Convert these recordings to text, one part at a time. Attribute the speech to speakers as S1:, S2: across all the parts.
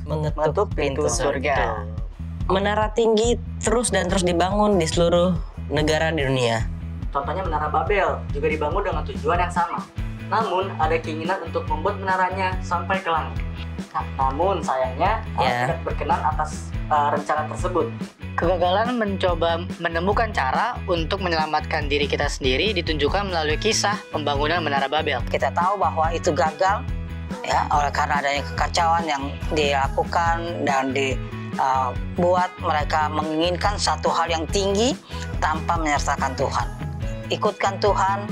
S1: mengetuk pintu surga.
S2: Menara tinggi terus dibangun di seluruh negara di dunia.
S1: Contohnya Menara Babel juga dibangun dengan tujuan yang sama. Namun ada keinginan untuk membuat menaranya sampai ke langit. Namun sayangnya Allah tidak berkenan atas rencana tersebut.
S3: Kegagalan mencoba menemukan cara untuk menyelamatkan diri kita sendiri ditunjukkan melalui kisah pembangunan Menara Babel.
S4: Kita tahu bahwa itu gagal ya oleh karena adanya kekacauan yang dilakukan dan buat mereka menginginkan satu hal yang tinggi tanpa menyertakan Tuhan. Ikutkan Tuhan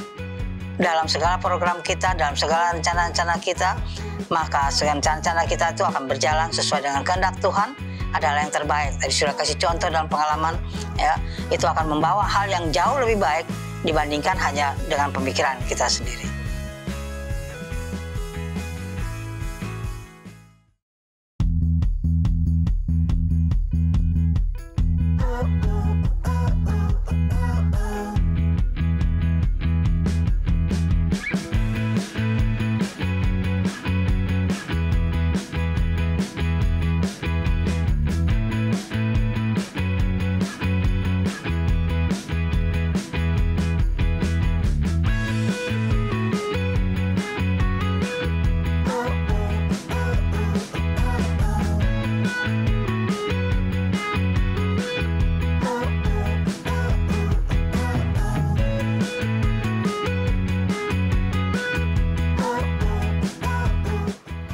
S4: dalam segala program kita, dalam segala rencana-rencana kita, maka rencana-rencana kita itu akan berjalan sesuai dengan kehendak Tuhan, adalah yang terbaik. Tadi sudah kasih contoh dalam pengalaman ya, itu akan membawa hal yang jauh lebih baik dibandingkan hanya dengan pemikiran kita sendiri.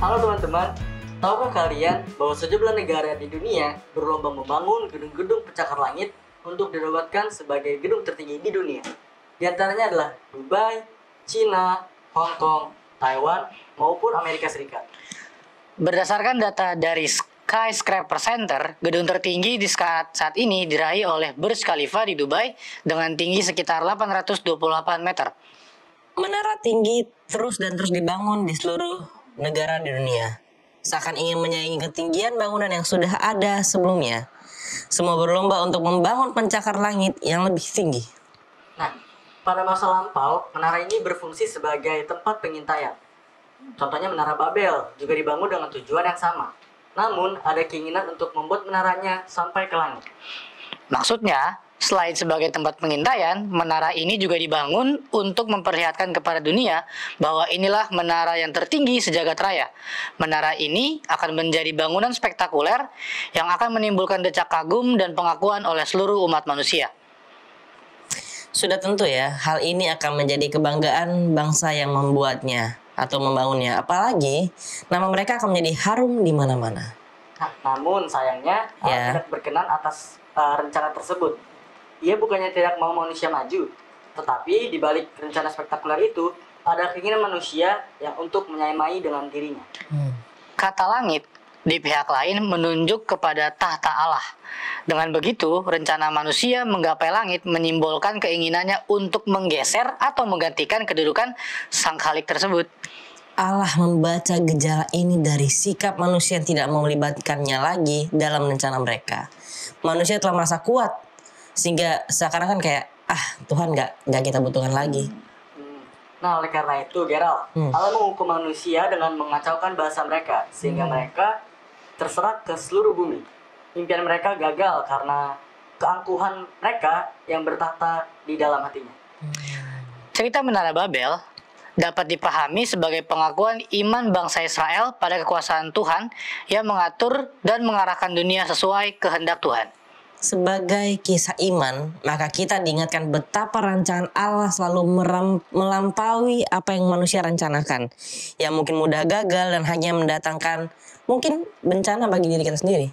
S1: Halo teman-teman, tahukah kalian bahwa sejumlah negara di dunia berlomba membangun gedung-gedung pencakar langit untuk dinobatkan sebagai gedung tertinggi di dunia? Di antaranya adalah Dubai, Cina, Hong Kong, Taiwan, maupun Amerika Serikat.
S3: Berdasarkan data dari Skyscraper Center, gedung tertinggi di saat ini diraih oleh Burj Khalifa di Dubai dengan tinggi sekitar 828 meter.
S2: Menara tinggi terus dibangun di seluruh negara di dunia, seakan ingin menyaingi ketinggian bangunan yang sudah ada sebelumnya. Semua berlomba untuk membangun pencakar langit yang lebih tinggi.
S1: Nah, pada masa lampau, menara ini berfungsi sebagai tempat pengintaian. Contohnya Menara Babel juga dibangun dengan tujuan yang sama. Namun, ada keinginan untuk membuat menaranya sampai ke langit.
S3: Maksudnya, selain sebagai tempat pengintaian, menara ini juga dibangun untuk memperlihatkan kepada dunia bahwa inilah menara yang tertinggi sejagat raya. Menara ini akan menjadi bangunan spektakuler yang akan menimbulkan decak kagum dan pengakuan oleh seluruh umat manusia.
S2: Sudah tentu ya, hal ini akan menjadi kebanggaan bangsa yang membuatnya atau membangunnya. Apalagi, nama mereka akan menjadi harum di mana-mana.
S1: Namun sayangnya, Allah tidak berkenan atas rencana tersebut. Ia bukannya tidak mau manusia maju, tetapi di balik rencana spektakuler itu ada keinginan manusia yang untuk menyamai dengan dirinya.
S3: Kata langit di pihak lain menunjuk kepada tahta Allah. Dengan begitu, rencana manusia menggapai langit menyimbolkan keinginannya untuk menggeser atau menggantikan kedudukan sang khalik tersebut.
S2: Allah membaca gejala ini dari sikap manusia yang tidak mau melibatkannya lagi dalam rencana mereka. Manusia telah merasa kuat, sehingga seakan-akan kayak Tuhan nggak kita butuhkan lagi.
S1: Nah, oleh karena itu Gerald, Allah menghukum manusia dengan mengacaukan bahasa mereka sehingga mereka terserak ke seluruh bumi. Impian mereka gagal karena keangkuhan mereka yang bertahta di dalam hatinya.
S3: Cerita Menara Babel dapat dipahami sebagai pengakuan iman bangsa Israel pada kekuasaan Tuhan yang mengatur dan mengarahkan dunia sesuai kehendak Tuhan.
S2: Sebagai kisah iman, maka kita diingatkan betapa rancangan Allah selalu melampaui apa yang manusia rencanakan. Yang mungkin mudah gagal dan hanya mendatangkan mungkin bencana bagi diri kita sendiri.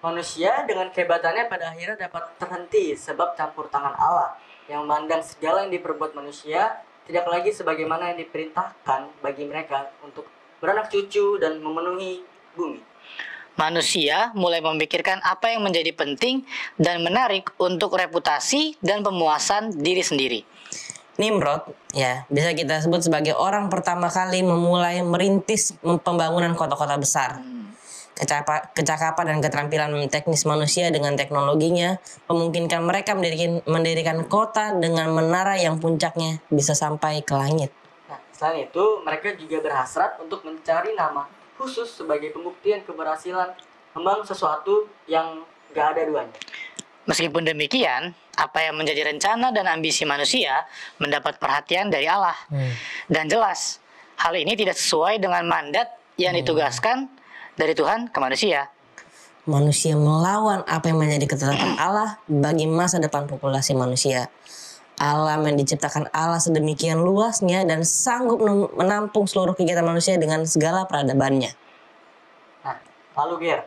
S1: Manusia dengan kehebatannya pada akhirnya dapat terhenti sebab campur tangan Allah yang memandang segala yang diperbuat manusia tidak lagi sebagaimana yang diperintahkan bagi mereka untuk beranak cucu dan memenuhi bumi.
S3: Manusia mulai memikirkan apa yang menjadi penting dan menarik untuk reputasi dan pemuasan diri sendiri.
S2: Nimrod, ya, bisa kita sebut sebagai orang pertama kali memulai merintis pembangunan kota-kota besar. Kecakapan dan keterampilan teknis manusia dengan teknologinya memungkinkan mereka mendirikan kota dengan menara yang puncaknya bisa sampai ke langit.
S1: Nah, selain itu, mereka juga berhasrat untuk mencari nama khusus sebagai pembuktian keberhasilan membangun sesuatu yang gak ada duanya.
S3: Meskipun demikian, apa yang menjadi rencana dan ambisi manusia mendapat perhatian dari Allah. Dan jelas, hal ini tidak sesuai dengan mandat yang ditugaskan dari Tuhan ke manusia.
S2: Manusia melawan apa yang menjadi ketetapan Allah bagi masa depan populasi manusia. Alam yang diciptakan Allah sedemikian luasnya dan sanggup menampung seluruh kegiatan manusia dengan segala peradabannya.
S1: Nah, lalu Ger,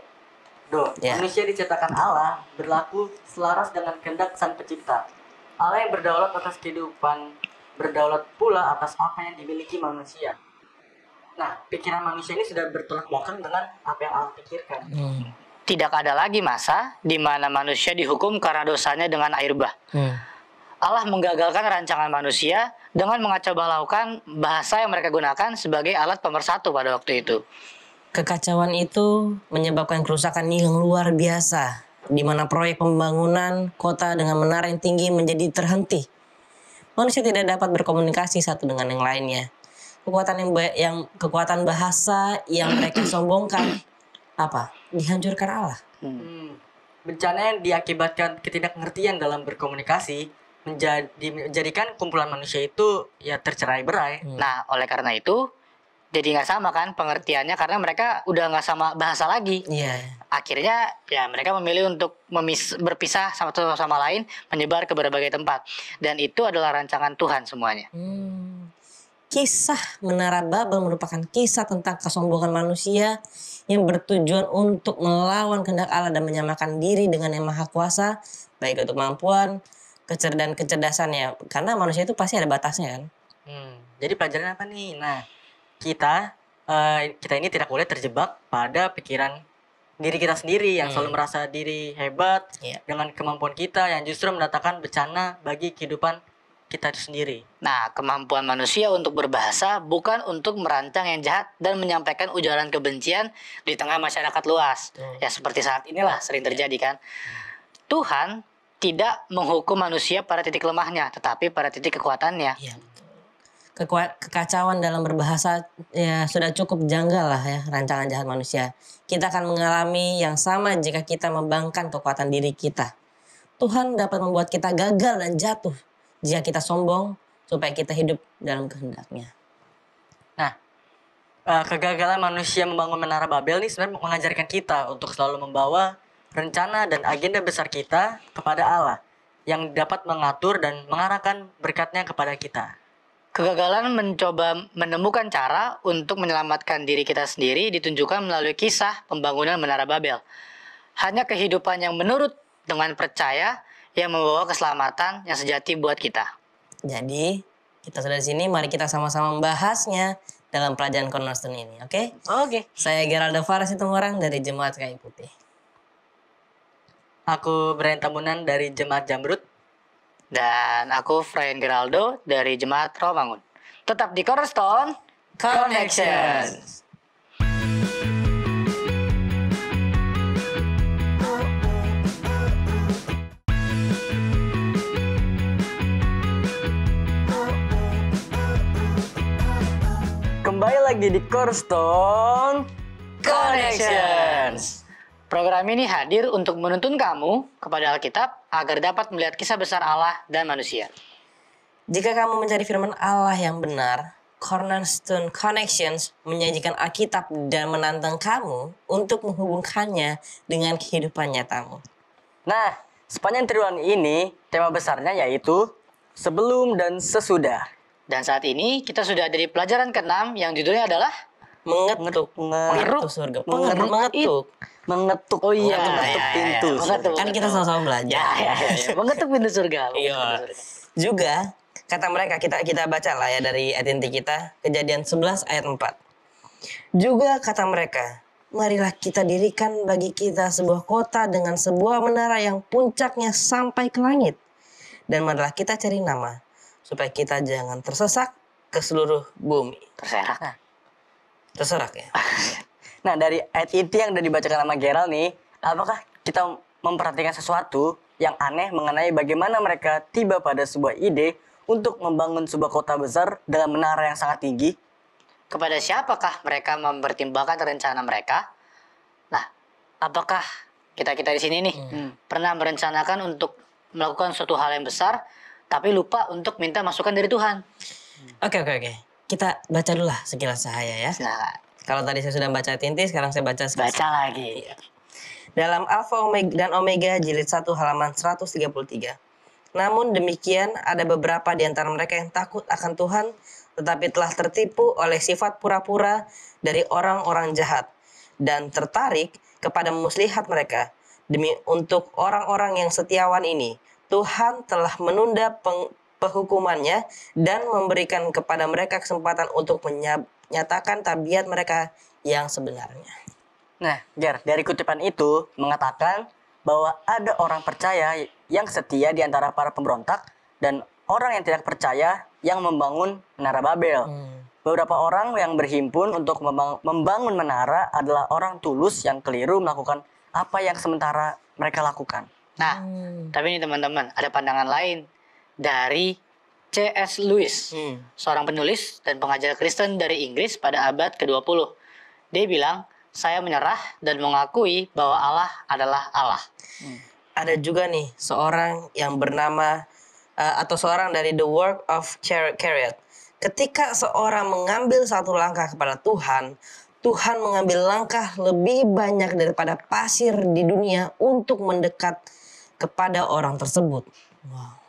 S2: Ya.
S1: manusia diciptakan Allah berlaku selaras dengan kehendak Sang Pencipta. Allah yang berdaulat atas kehidupan, berdaulat pula atas apa yang dimiliki manusia. Nah, pikiran manusia ini sudah bertolak belakang dengan apa yang Allah pikirkan.
S3: Tidak ada lagi masa di mana manusia dihukum karena dosanya dengan air bah. Allah menggagalkan rancangan manusia dengan mengacaubalaukan bahasa yang mereka gunakan sebagai alat pemersatu pada waktu itu.
S2: Kekacauan itu menyebabkan kerusakan yang luar biasa, di mana proyek pembangunan kota dengan menara yang tinggi menjadi terhenti. Manusia tidak dapat berkomunikasi satu dengan yang lainnya. Kekuatan bahasa yang mereka sombongkan dihancurkan Allah.
S1: Bencana yang diakibatkan ketidakngertian dalam berkomunikasi menjadikan kumpulan manusia itu ya tercerai-berai.
S3: Nah, oleh karena itu, jadi nggak sama kan pengertiannya karena mereka udah nggak sama bahasa lagi.
S2: Iya.
S3: Akhirnya ya mereka memilih untuk berpisah satu sama lain, menyebar ke berbagai tempat. Dan itu adalah rancangan Tuhan semuanya.
S2: Kisah Menara Babel merupakan kisah tentang kesombongan manusia yang bertujuan untuk melawan kehendak Allah dan menyamakan diri dengan Yang Maha Kuasa, baik untuk kemampuan, kecerdasannya. Karena manusia itu pasti ada batasnya kan.
S1: Jadi pelajaran apa nih? Nah, kita ini tidak boleh terjebak pada pikiran diri kita sendiri yang selalu merasa diri hebat dengan kemampuan kita yang justru mendatangkan bencana bagi kehidupan kita itu sendiri.
S3: Nah, kemampuan manusia untuk berbahasa bukan untuk merancang yang jahat dan menyampaikan ujaran kebencian di tengah masyarakat luas. Ya seperti saat inilah sering terjadi kan. Tuhan tidak menghukum manusia pada titik lemahnya, tetapi pada titik kekuatannya.
S2: Iya. Kekacauan dalam berbahasa ya sudah cukup janggal lah ya rancangan jahat manusia. Kita akan mengalami yang sama jika kita membangkang kekuatan diri kita. Tuhan dapat membuat kita gagal dan jatuh jika kita sombong supaya kita hidup dalam kehendaknya.
S1: Nah, kegagalan manusia membangun Menara Babel ini sebenarnya mengajarkan kita untuk selalu membawa rencana dan agenda besar kita kepada Allah yang dapat mengatur dan mengarahkan berkatnya kepada kita.
S3: Kegagalan mencoba menemukan cara untuk menyelamatkan diri kita sendiri ditunjukkan melalui kisah pembangunan Menara Babel. Hanya kehidupan yang menurut dengan percaya yang membawa keselamatan yang sejati buat kita.
S2: Jadi, kita sudah di sini, mari kita sama-sama membahasnya dalam pelajaran Cornerstone ini, oke?
S3: Oke.
S2: Saya Geraldo Faras Situmorang dari Jemaat Kayu Putih.
S1: Aku Brian Tambunan dari Jemaat Jamrut.
S3: Dan aku Brian Geraldo dari Jemaat Romangun. Tetap di Cornerstone Connections.
S1: Kembali lagi di Cornerstone
S3: Connections. Program ini hadir untuk menuntun kamu kepada Alkitab agar dapat melihat kisah besar Allah dan manusia.
S2: Jika kamu mencari firman Allah yang benar, Cornerstone Connections menyajikan Alkitab dan menantang kamu untuk menghubungkannya dengan kehidupan nyatamu.
S1: Nah, sepanjang triwulan ini, tema besarnya yaitu sebelum dan sesudah.
S3: Dan saat ini kita sudah ada di pelajaran ke-6 yang judulnya adalah
S2: Mengetuk surga.
S1: Mengetuk. Oh iya, mengetuk pintu.
S3: Mengetuk.
S2: Kan kita sama-sama belajar.
S3: Mengetuk pintu surga.
S2: Iya. Juga kata mereka kita baca lah ya dari ayat inti kita, Kejadian 11 ayat 4. Juga kata mereka, marilah kita dirikan bagi kita sebuah kota dengan sebuah menara yang puncaknya sampai ke langit. Dan marilah kita cari nama supaya kita jangan tersesak ke seluruh bumi. Terserak ya.
S1: Nah, dari ayat inti yang udah dibacakan sama Gerald nih, apakah kita memperhatikan sesuatu yang aneh mengenai bagaimana mereka tiba pada sebuah ide untuk membangun sebuah kota besar dengan menara yang sangat tinggi?
S3: kepada siapakah mereka mempertimbangkan rencana mereka? Nah, apakah kita di sini nih pernah merencanakan untuk melakukan suatu hal yang besar, tapi lupa untuk minta masukan dari Tuhan?
S2: Oke. Kita baca dulu lah sekilas cahaya ya.
S3: Nah,
S2: Kalau tadi saya sudah baca Tinti, sekarang saya baca sekilas.
S3: baca lagi.
S2: Dalam Alfa dan Omega jilid 1 halaman 133. Namun demikian ada beberapa di antara mereka yang takut akan Tuhan, tetapi telah tertipu oleh sifat pura-pura dari orang-orang jahat dan tertarik kepada muslihat mereka. Demi untuk orang-orang yang setiawan ini, Tuhan telah menunda penghukumannya dan memberikan kepada mereka kesempatan untuk menyatakan tabiat mereka yang sebenarnya.
S1: Nah, Ger, dari kutipan itu mengatakan bahwa ada orang percaya yang setia di antara para pemberontak dan orang yang tidak percaya yang membangun menara Babel. Beberapa orang yang berhimpun untuk membangun menara adalah orang tulus yang keliru melakukan apa yang sementara mereka lakukan.
S3: Nah, tapi ini teman-teman, ada pandangan lain dari C.S. Lewis, seorang penulis dan pengajar Kristen dari Inggris pada abad ke-20. Dia bilang, saya menyerah dan mengakui bahwa Allah adalah Allah.
S2: Ada juga nih seorang yang bernama atau seorang dari The Work of Chariot. Ketika seorang mengambil satu langkah kepada Tuhan, Tuhan mengambil langkah lebih banyak daripada pasir di dunia untuk mendekat kepada orang tersebut. Wow.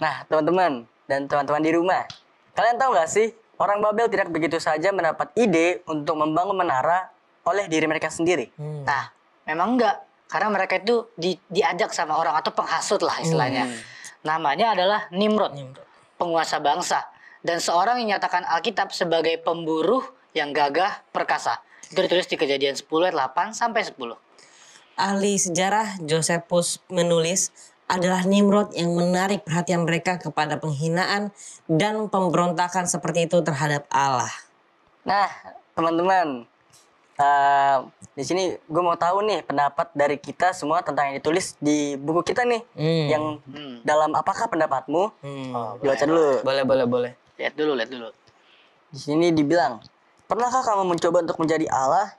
S1: Nah, teman-teman dan teman-teman di rumah, kalian tahu nggak sih, orang Babel tidak begitu saja mendapat ide untuk membangun menara oleh diri mereka sendiri.
S3: Nah, memang enggak. Karena mereka itu diajak sama orang atau penghasut lah istilahnya. Namanya adalah Nimrod, penguasa bangsa. Dan seorang yang nyatakan Alkitab sebagai pemburu yang gagah perkasa. Itu ditulis di Kejadian 10 ayat 8-10.
S2: Ahli sejarah Josephus menulis adalah Nimrod yang menarik perhatian mereka kepada penghinaan dan pemberontakan seperti itu terhadap Allah.
S1: Nah, teman-teman, di sini gue mau tahu nih pendapat dari kita semua tentang yang ditulis di buku kita nih. Yang dalam apakah pendapatmu? Baca dulu.
S2: Boleh.
S3: Lihat dulu.
S1: Di sini dibilang, pernahkah kamu mencoba untuk menjadi Allah?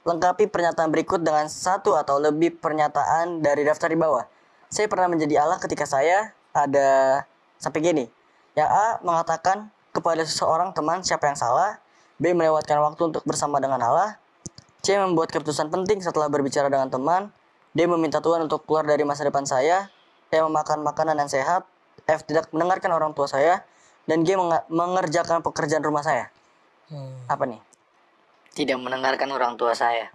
S1: Lengkapi pernyataan berikut dengan satu atau lebih pernyataan dari daftar di bawah. Saya pernah menjadi Allah ketika saya ada sampai gini. Yang A mengatakan kepada seseorang teman siapa yang salah. B melewatkan waktu untuk bersama dengan Allah. C membuat keputusan penting setelah berbicara dengan teman. D meminta Tuhan untuk keluar dari masa depan saya. E memakan makanan yang sehat. F tidak mendengarkan orang tua saya. Dan G mengerjakan pekerjaan rumah saya. Apa nih?
S3: Tidak mendengarkan orang tua saya.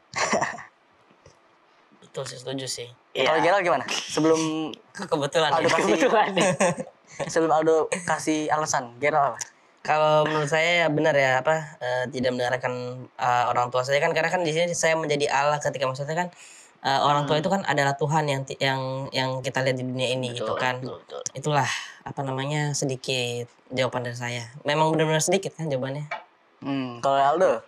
S2: Betul sih, setuju sih.
S1: Kalau Gerald gimana? Sebelum
S2: Kebetulan.
S1: Aldo sebelum Aldo kasih alasan, Gerald apa?
S2: Kalau menurut saya ya benar ya tidak mendengarkan orang tua saya kan, karena kan di sini saya menjadi Allah ketika maksudnya kan orang tua itu kan adalah Tuhan yang kita lihat di dunia ini gitu kan.
S3: Betul.
S2: Itulah sedikit jawaban dari saya. Memang benar-benar sedikit kan jawabannya.
S1: Kalau Aldo?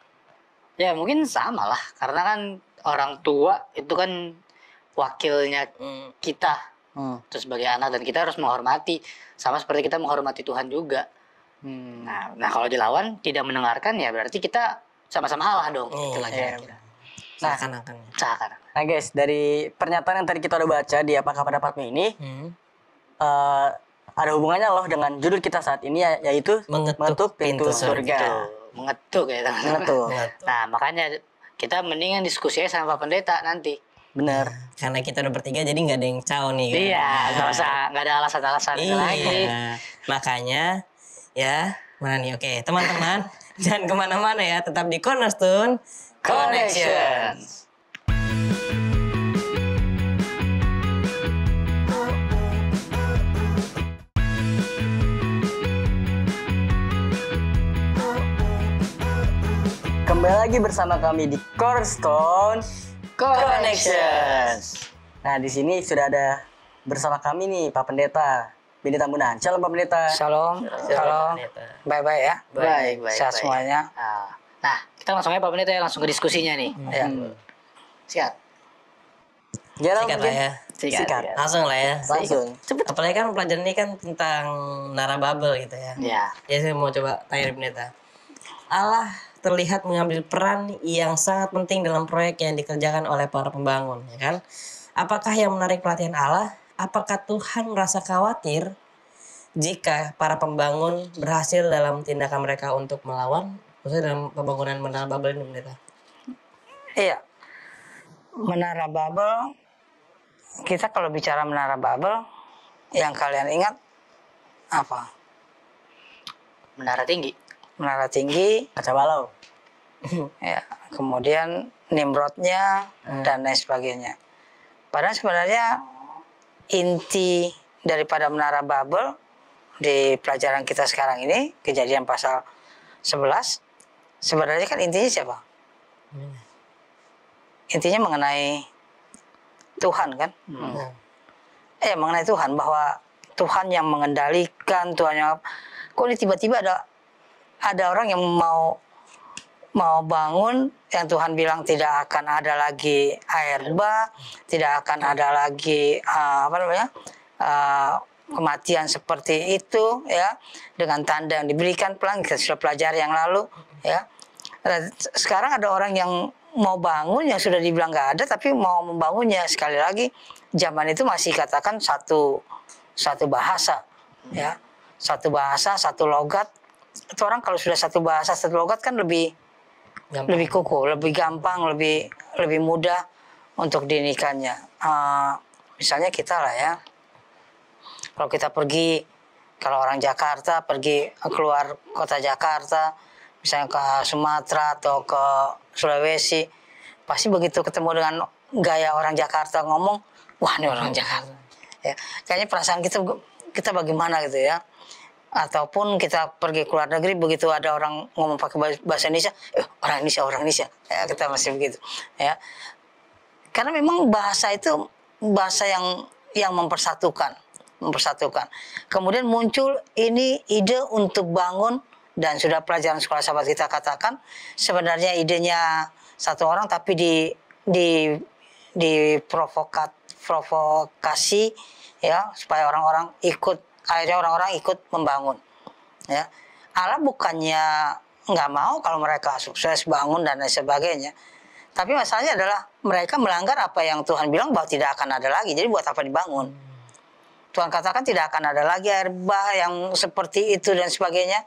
S3: Ya mungkin sama lah. Karena kan orang tua itu kan wakilnya kita. Terus sebagai anak dan kita harus menghormati. Sama seperti kita menghormati Tuhan juga. Nah kalau dilawan tidak mendengarkan ya berarti kita sama-sama Allah dong. Itulah kira-kira.
S2: Seakan-akan.
S1: Nah guys, dari pernyataan yang tadi kita udah baca di apakah pendapatmu ini, ada hubungannya loh dengan judul kita saat ini yaitu mengetuk pintu surga.
S3: Mengetuk ya teman-teman.
S1: Mengetuk.
S3: Nah makanya kita mendingan diskusi aja sama Pak Pendeta nanti.
S1: Bener.
S2: Karena kita udah bertiga jadi nggak ada yang caw nih. Kan?
S3: Iya, nggak ada alasan-alasan lagi.
S2: Makanya ya mana nih? Oke teman-teman jangan kemana-mana ya, tetap di Cornerstone Connections.
S1: Kembali lagi bersama kami di Cornerstone
S3: Connections.
S1: Nah di sini sudah ada bersama kami nih Pak Pendeta Bini Tambunan. Shalom Pak Pendeta.
S4: Shalom. Baik-baik ya.
S3: Baik.
S4: Sehat semuanya.
S3: Nah, kita langsung aja Pak Pendeta ya, langsung ke diskusinya nih.
S4: Ya.
S3: Sikat.
S1: Gerald
S2: Sikat lah ya.
S1: Sikat.
S2: Langsung lah ya.
S1: Langsung.
S2: Cepet. Apalagi kan pelajaran ini kan tentang Nara Babel gitu ya.
S3: Ya.
S2: Ya saya mau coba tanya dari Pendeta. Allah terlihat mengambil peran yang sangat penting dalam proyek yang dikerjakan oleh para pembangun, ya kan? Apakah yang menarik perhatian Allah? Apakah Tuhan merasa khawatir jika para pembangun berhasil dalam tindakan mereka untuk melawan, khususnya dalam pembangunan Menara Babel ini, Pendeta?
S4: Iya, Menara Babel, kita kalau bicara Menara Babel, yang kalian ingat apa?
S3: Menara tinggi.
S4: Menara tinggi,
S1: Kaca balau.
S4: ya, kemudian Nimrodnya dan lain sebagainya. Padahal sebenarnya inti daripada Menara Babel di pelajaran kita sekarang ini, Kejadian pasal 11, sebenarnya kan intinya siapa? Intinya mengenai Tuhan kan? Mengenai Tuhan, bahwa Tuhan yang mengendalikan, Tuhan yang, kok ini tiba-tiba ada orang yang mau bangun, yang Tuhan bilang tidak akan ada lagi air bah, tidak akan ada lagi kematian seperti itu, ya, dengan tanda yang diberikan pelan, kita sudah pelajari yang lalu, ya. Sekarang ada orang yang mau bangun yang sudah dibilang nggak ada, tapi mau membangunnya. Sekali lagi, zaman itu masih katakan satu bahasa, ya, satu bahasa, satu logat. Itu orang kalau sudah satu bahasa, satu logat kan lebih kukuh, lebih gampang, lebih mudah untuk dinikannya. Misalnya kita lah ya, kalau kita pergi, kalau orang Jakarta pergi keluar kota Jakarta, misalnya ke Sumatera atau ke Sulawesi, pasti begitu ketemu dengan gaya orang Jakarta ngomong, wah ini orang Jakarta. Ya, kayaknya perasaan kita bagaimana gitu ya. Ataupun kita pergi ke luar negeri, begitu ada orang ngomong pakai bahasa Indonesia, orang Indonesia, ya, kita masih begitu, ya. Karena memang bahasa itu bahasa yang mempersatukan. Kemudian muncul ini ide untuk bangun, dan sudah pelajaran sekolah sahabat kita katakan sebenarnya idenya satu orang, tapi provokasi, ya, supaya orang-orang ikut. Akhirnya orang-orang ikut membangun, ya. Allah bukannya nggak mau kalau mereka sukses bangun dan lain sebagainya, tapi masalahnya adalah mereka melanggar apa yang Tuhan bilang bahwa tidak akan ada lagi. Jadi buat apa dibangun? Tuhan katakan tidak akan ada lagi air bah yang seperti itu dan sebagainya.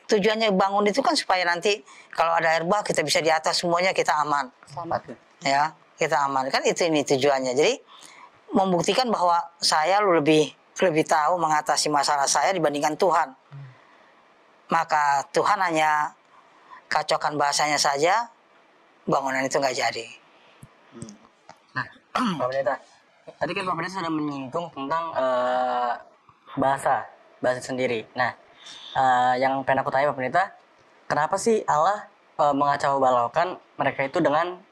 S4: Tujuannya bangun itu kan supaya nanti kalau ada air bah kita bisa di atas semuanya, kita aman.
S3: Selamat.
S4: Ya, kita aman, kan ini tujuannya. Jadi membuktikan bahwa saya lebih tahu mengatasi masalah saya dibandingkan Tuhan. Maka Tuhan hanya kacaukan bahasanya saja, bangunan itu nggak jadi.
S1: Nah, Pak Pendeta, tadi kan Pak Pendeta sudah menyinggung tentang bahasa sendiri. Nah, yang pengen aku tanya Pak Pendeta, kenapa sih Allah mengacau balaukan mereka itu dengan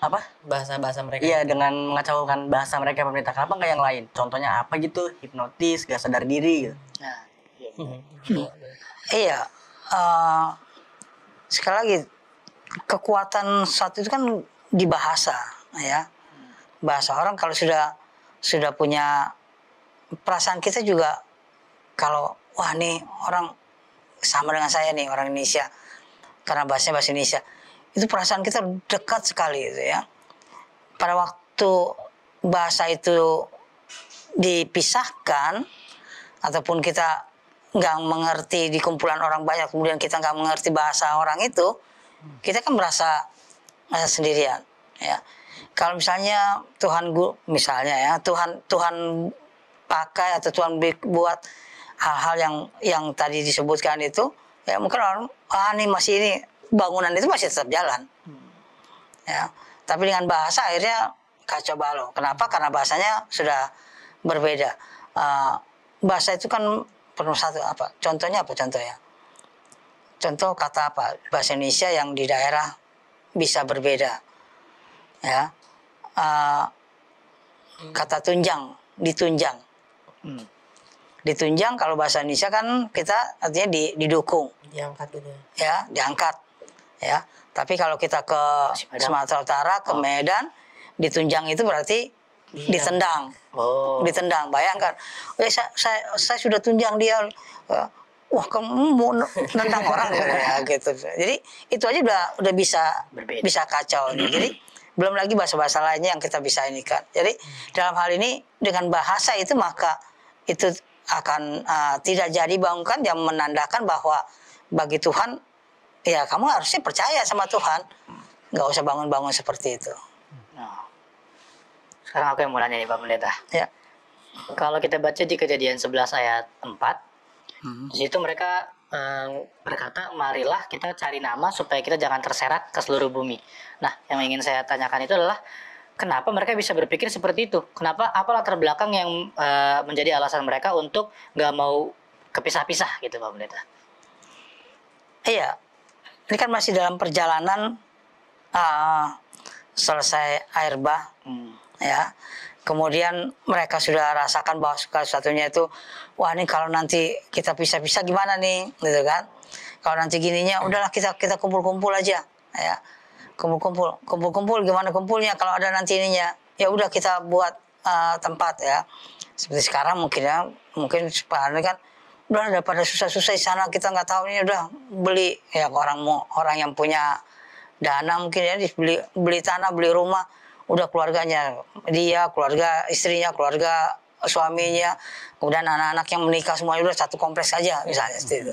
S1: apa?
S2: Bahasa mereka.
S1: Iya, dengan mengacaukan bahasa mereka, Pak Pendeta. Kenapa nggak yang lain? Contohnya apa gitu? Hipnotis, gak sadar diri gitu.
S4: Nah, iya. Sekali lagi, kekuatan satu itu kan di bahasa, ya. Bahasa orang kalau sudah punya perasaan, kita juga kalau wah nih orang sama dengan saya nih, orang Indonesia, karena bahasanya bahasa Indonesia, itu perasaan kita dekat sekali gitu ya. Pada waktu bahasa itu dipisahkan, ataupun kita nggak mengerti di kumpulan orang banyak, kemudian kita nggak mengerti bahasa orang itu, kita kan merasa sendirian, ya. Kalau misalnya misalnya ya Tuhan pakai atau Tuhan buat hal-hal yang tadi disebutkan itu, ya mungkin orang ini bangunan itu masih tetap jalan, ya. Tapi dengan bahasa akhirnya kacau balau. Kenapa? Karena bahasanya sudah berbeda. Bahasa itu kan penuh satu apa? Contohnya apa? Contoh kata apa? Bahasa Indonesia yang di daerah bisa berbeda, ya. Kata ditunjang. Ditunjang kalau bahasa Indonesia kan kita artinya didukung,
S2: Diangkat gitu.
S4: ya, diangkat, ya. Tapi kalau kita ke Sumatera Utara, ke Medan, ditunjang itu berarti ditendang. Ditendang. Bayangkan, saya sudah tunjang dia, wah kamu mau nendang orang ya gitu. Jadi itu aja udah bisa
S3: Berbeda.
S4: bisa kacau nih. Jadi belum lagi bahasa-bahasa lainnya yang kita bisa ini kan. Jadi dalam hal ini dengan bahasa itu maka itu akan tidak jadi bangunkan yang menandakan bahwa bagi Tuhan ya kamu harusnya percaya sama Tuhan. Nggak usah bangun-bangun seperti itu.
S3: Nah, sekarang aku yang mau nanya nih Pak Pendeta.
S4: Ya.
S3: Kalau kita baca di Kejadian 11 ayat 4, di situ mereka berkata, marilah kita cari nama supaya kita jangan terserak ke seluruh bumi. Nah, yang ingin saya tanyakan itu adalah kenapa mereka bisa berpikir seperti itu? Kenapa? Apa latar belakang yang menjadi alasan mereka untuk nggak mau kepisah-pisah gitu Pak Pendeta?
S4: Iya, ini kan masih dalam perjalanan selesai air bah, ya. Kemudian mereka sudah rasakan bahwa segala sesuatunya itu, wah ini kalau nanti kita pisah-pisah gimana nih, gitu kan? Kalau nanti gininya, udahlah kita kumpul-kumpul aja, ya. Kumpul-kumpul gimana kumpulnya? Kalau ada nanti ininya, ya udah kita buat tempat ya. Seperti sekarang mungkin sekarang kan udah daripada susah-susah di sana kita nggak tahu ini udah beli ya orang yang punya dana mungkin ya beli tanah beli rumah udah keluarganya dia keluarga istrinya keluarga suaminya kemudian anak-anak yang menikah semuanya udah satu kompleks saja misalnya seperti itu.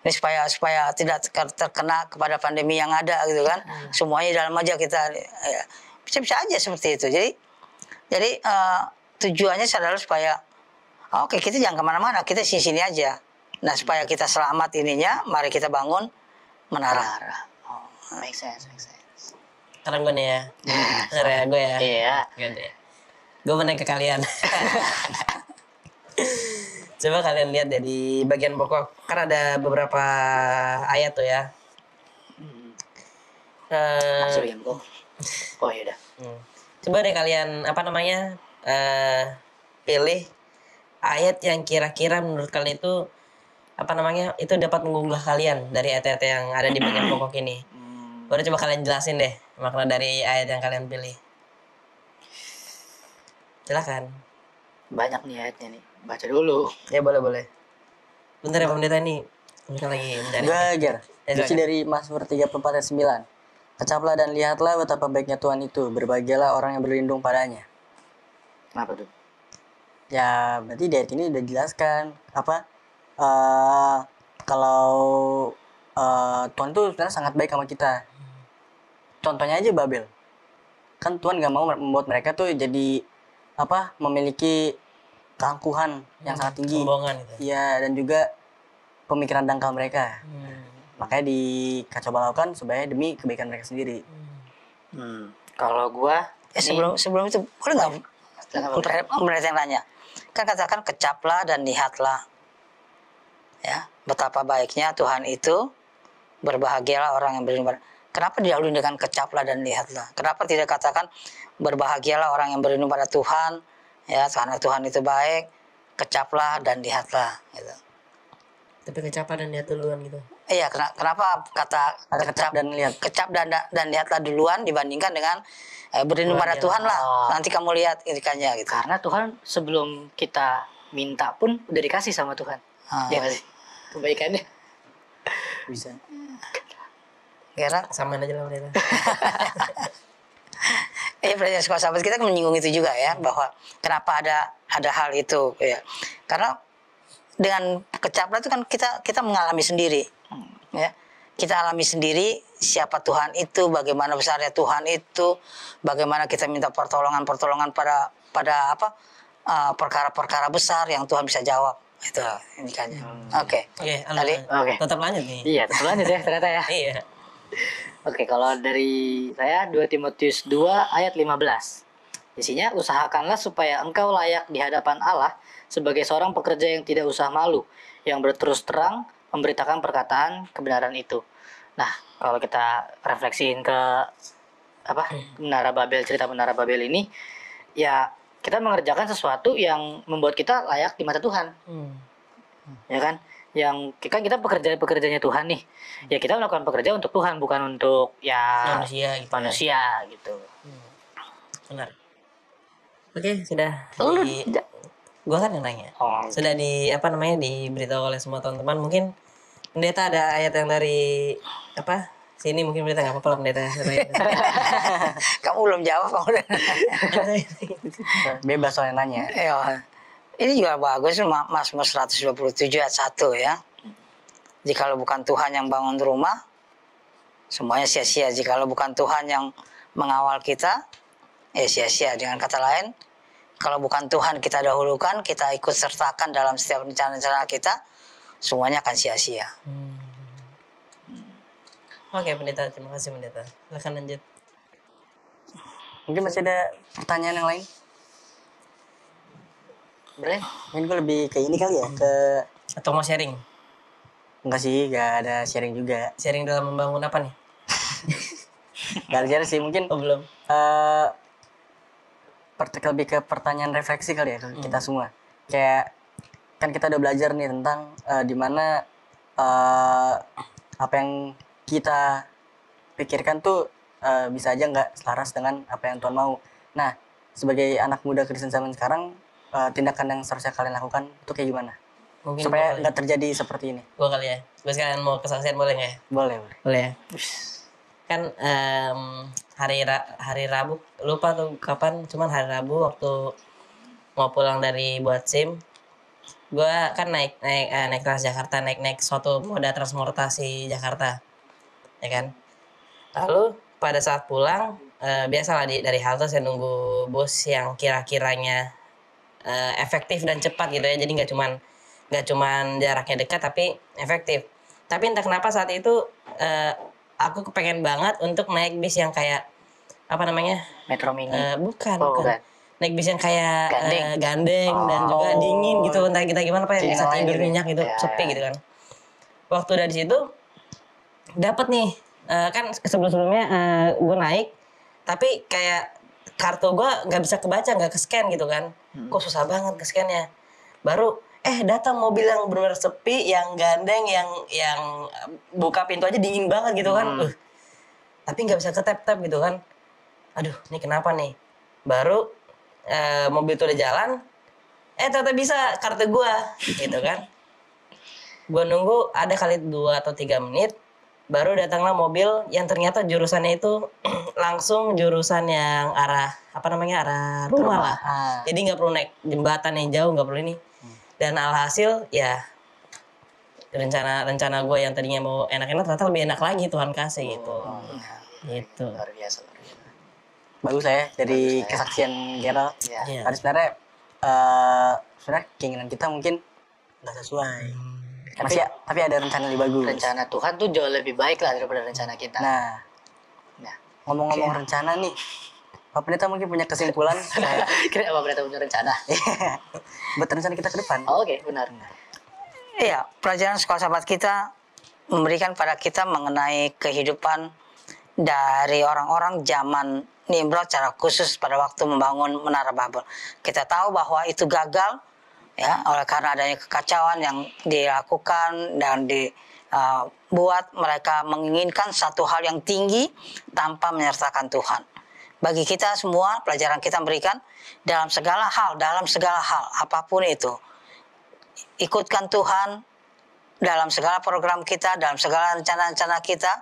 S4: Ini supaya tidak terkena kepada pandemi yang ada gitu kan semuanya dalam aja kita ya, bisa aja seperti itu jadi tujuannya adalah supaya oke, kita jangan kemana-mana, kita sini aja. Nah, supaya kita selamat ininya, mari kita bangun menara.
S3: Oh, make sense.
S2: Sekarang gue nih ya. Bener ya, gue ya.
S3: Iya.
S2: Gue mau nanya ke kalian. Coba kalian lihat deh di bagian pokok. Kan ada beberapa ayat tuh ya.
S3: Masih bagian pokok. Oh yaudah.
S2: Coba deh kalian, pilih ayat yang kira-kira menurut kalian itu itu dapat menggugah kalian dari ayat-ayat yang ada di bagian pokok ini. Baru coba kalian jelasin deh makna dari ayat yang kalian pilih. Silakan.
S3: Banyak nih ayatnya nih. Baca dulu.
S2: Ya boleh. Bentar ya Pak Pendeta ini. Mungkin lagi mencari.
S1: Belajar.
S2: Ya,
S1: Suci
S2: silakan.
S1: dari Mazmur 34 ayat 9. Kecaplah dan lihatlah betapa baiknya Tuhan itu. Berbahagialah orang yang berlindung padanya.
S3: Kenapa tuh?
S1: Ya berarti di ayat ini udah dijelaskan kalau Tuhan tuh sebenarnya sangat baik sama kita. Contohnya aja Babel. Kan Tuhan gak mau membuat mereka tuh jadi memiliki keangkuhan yang sangat tinggi.
S2: Sombongan gitu.
S1: Iya, dan juga pemikiran dangkal mereka. Makanya dikacau balaukan supaya demi kebaikan mereka sendiri.
S3: Kalau gua
S4: Sebelum itu boleh nggak mereka yang nanya kan katakan kecaplah dan lihatlah ya betapa baiknya Tuhan itu berbahagialah orang yang berlindung pada. Kenapa didahului dengan kecaplah dan lihatlah? Kenapa tidak katakan berbahagialah orang yang berlindung pada Tuhan ya karena Tuhan itu baik kecaplah dan lihatlah gitu.
S2: Tapi kecapa dan lihat duluan gitu.
S4: Iya, kenapa kata
S1: Ada kecap dan lihat.
S4: Kecap dan lihatlah duluan dibandingkan dengan berlindung pada Tuhan lah. Nanti kamu lihat ikannya gitu.
S3: karena Tuhan sebelum kita minta pun udah dikasih sama Tuhan. Ya nggak sih? Kebaikannya.
S1: Bisa.
S4: Kira
S2: Samain aja lah Pendeta.
S4: pertanyaan sekolah sahabat kita menyinggung itu juga ya bahwa kenapa ada hal itu ya. Karena dengan kecaplah itu kan kita mengalami sendiri ya. Kita alami sendiri siapa Tuhan itu, bagaimana besarnya Tuhan itu, bagaimana kita minta pertolongan pada perkara-perkara besar yang Tuhan bisa jawab. Itu indikasinya. Oke. Tadi
S2: Tetap lanjut nih.
S3: Iya, tetap lanjut ya ternyata ya.
S2: Iya.
S3: Oke, kalau dari saya 2 Timotius 2 ayat 15. Isinya, usahakanlah supaya engkau layak di hadapan Allah sebagai seorang pekerja yang tidak usah malu, yang berterus terang memberitakan perkataan kebenaran itu. Nah, kalau kita refleksiin ke Menara Babel, cerita Menara Babel ini, ya kita mengerjakan sesuatu yang membuat kita layak di mata Tuhan. Ya kan? Yang kan kita pekerjanya Tuhan nih. Ya kita melakukan pekerjaan untuk Tuhan, bukan untuk manusia gitu.
S2: Benar. Oke, sudah. Gua kan yang nanya.
S3: Oh.
S2: Sudah diberitahu oleh semua teman-teman. Mungkin pendeta ada ayat yang dari sini, mungkin pendeta nggak apa-apa lah pendeta.
S4: Kamu belum jawab, kamu udah.
S1: Bebas soalnya nanya.
S4: Ya. Ini juga bagus, Mazmur 127 ayat 1 ya. Jikalau bukan Tuhan yang bangun rumah, semuanya sia-sia. Jikalau bukan Tuhan yang mengawal kita, sia-sia. Dengan kata lain, kalau bukan Tuhan kita dahulukan, kita ikut sertakan dalam setiap rencana-rencana kita, semuanya akan sia-sia.
S2: Oke pendeta, terima kasih pendeta. Silakan lanjut.
S1: Mungkin masih ada pertanyaan yang lain?
S3: Boleh?
S1: Mungkin gue lebih ke ini kali ya, ke...
S2: Atau mau sharing?
S1: Enggak sih, gak ada sharing juga.
S2: Sharing dalam membangun apa nih?
S1: Gak ada sharing sih, mungkin
S2: Oh belum.
S1: lebih ke pertanyaan refleksi kali ya ke kita semua. Kayak kan kita udah belajar nih tentang dimana apa yang kita pikirkan tuh bisa aja nggak selaras dengan apa yang Tuhan mau. Nah, sebagai anak muda Kristen zaman sekarang, tindakan yang seharusnya kalian lakukan itu kayak gimana?
S2: Mungkin
S1: Supaya nggak terjadi seperti ini.
S2: Gua kali ya. Gue sekalian mau kesaksian boleh nggak ya?
S1: Boleh, boleh.
S2: Boleh ya. Kan hari Rabu, lupa tuh kapan, cuman hari Rabu waktu mau pulang dari buat SIM, gue kan naik Transjakarta, naik suatu moda transportasi Jakarta, ya kan. Lalu pada saat pulang, biasalah dari halte saya nunggu bus yang kira-kiranya efektif dan cepat gitu ya. Jadi nggak cuman jaraknya dekat tapi efektif. Tapi entah kenapa saat itu aku kepengen banget untuk naik bis yang kayak
S3: Metro Mini.
S2: bukan. Naik bis yang kayak gandeng dan juga dingin gitu, entah kita gimana yang bisa tidur nyenyak gitu, sepi gitu kan. Waktu dari situ dapat nih kan sebelumnya gue naik tapi kayak kartu gue nggak bisa kebaca, nggak ke scan gitu kan. Kok susah banget ke scannya. Baru datang mobil yang benar-benar sepi, yang gandeng, yang buka pintu aja dingin banget gitu kan. Tapi nggak bisa ke tap gitu kan. Aduh, ini kenapa nih? Baru mobil itu udah jalan, ternyata bisa kartu gue gitu kan. Gue nunggu ada kali 2 atau 3 menit, baru datanglah mobil yang ternyata jurusannya itu langsung jurusan yang arah arah rumah lah. Jadi nggak perlu naik jembatan yang jauh, nggak perlu ini. Dan alhasil ya rencana gue yang tadinya mau enak-enak ternyata lebih enak lagi, Tuhan kasih gitu. Gitu.
S3: Luar biasa.
S1: Bagus ya dari kesaksian Gerald.
S2: Iya.
S1: Tapi sebenarnya keinginan kita mungkin nggak sesuai. Tapi ada rencana lebih bagus.
S3: Rencana Tuhan tuh jauh lebih baik lah daripada rencana kita.
S1: Nah, ngomong-ngomong rencana nih, Pak Pendeta mungkin punya kesimpulan.
S3: Kira Pak Pendeta punya rencana?
S1: Buat rencana kita ke depan.
S3: Oke, benar.
S4: Iya, pelajaran sekolah sahabat kita memberikan pada kita mengenai kehidupan dari orang-orang zaman Nimrod secara khusus pada waktu membangun Menara Babel. Kita tahu bahwa itu gagal ya oleh karena adanya kekacauan yang dilakukan dan dibuat mereka menginginkan satu hal yang tinggi tanpa menyertakan Tuhan. Bagi kita semua pelajaran kita berikan dalam segala hal apapun itu, ikutkan Tuhan dalam segala program kita, dalam segala rencana-rencana kita,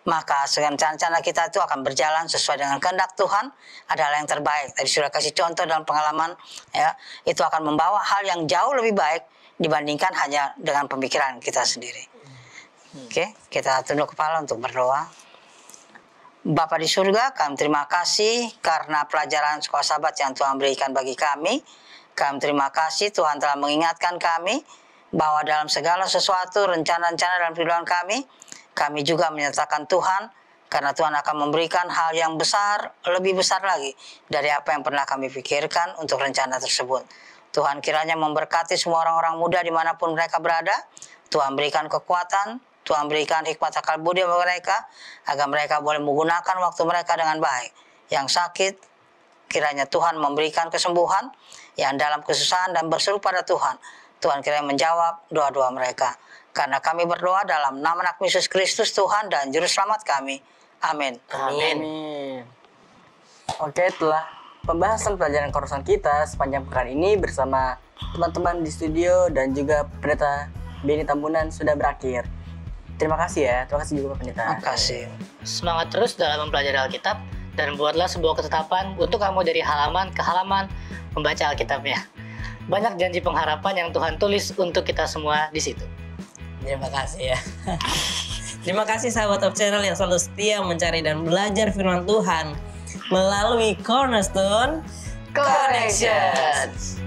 S4: maka rencana-rencana kita itu akan berjalan sesuai dengan kehendak Tuhan, adalah yang terbaik. Tadi sudah kasih contoh dalam pengalaman ya, itu akan membawa hal yang jauh lebih baik dibandingkan hanya dengan pemikiran kita sendiri. Oke, kita tunduk kepala untuk berdoa. Bapa di surga, kami terima kasih karena pelajaran sekolah sahabat yang Tuhan berikan bagi kami. Kami terima kasih Tuhan telah mengingatkan kami bahwa dalam segala sesuatu, rencana-rencana dalam kehidupan kami juga menyertakan Tuhan, karena Tuhan akan memberikan hal yang besar, lebih besar lagi dari apa yang pernah kami pikirkan untuk rencana tersebut. Tuhan kiranya memberkati semua orang-orang muda dimanapun mereka berada. Tuhan berikan kekuatan, Tuhan berikan hikmat akal budi bagi mereka, agar mereka boleh menggunakan waktu mereka dengan baik. Yang sakit, kiranya Tuhan memberikan kesembuhan, yang dalam kesusahan dan berseru pada Tuhan, Tuhan kiranya menjawab doa-doa mereka. Karena kami berdoa dalam nama anak Yesus Kristus Tuhan dan Juru Selamat kami. Amin.
S1: Amin. Oke, itulah pembahasan pelajaran korusan kita sepanjang pekan ini bersama teman-teman di studio dan juga Pendeta Beni Tambunan sudah berakhir. Terima kasih ya, terima kasih juga Pak Pendeta.
S4: Terima kasih.
S3: Semangat terus dalam mempelajari Alkitab dan buatlah sebuah ketetapan untuk kamu dari halaman ke halaman membaca Alkitabnya. Banyak janji pengharapan yang Tuhan tulis untuk kita semua di situ.
S2: Terima kasih ya. Terima kasih sahabat Top Channel yang selalu setia mencari dan belajar firman Tuhan melalui Cornerstone
S3: Connections.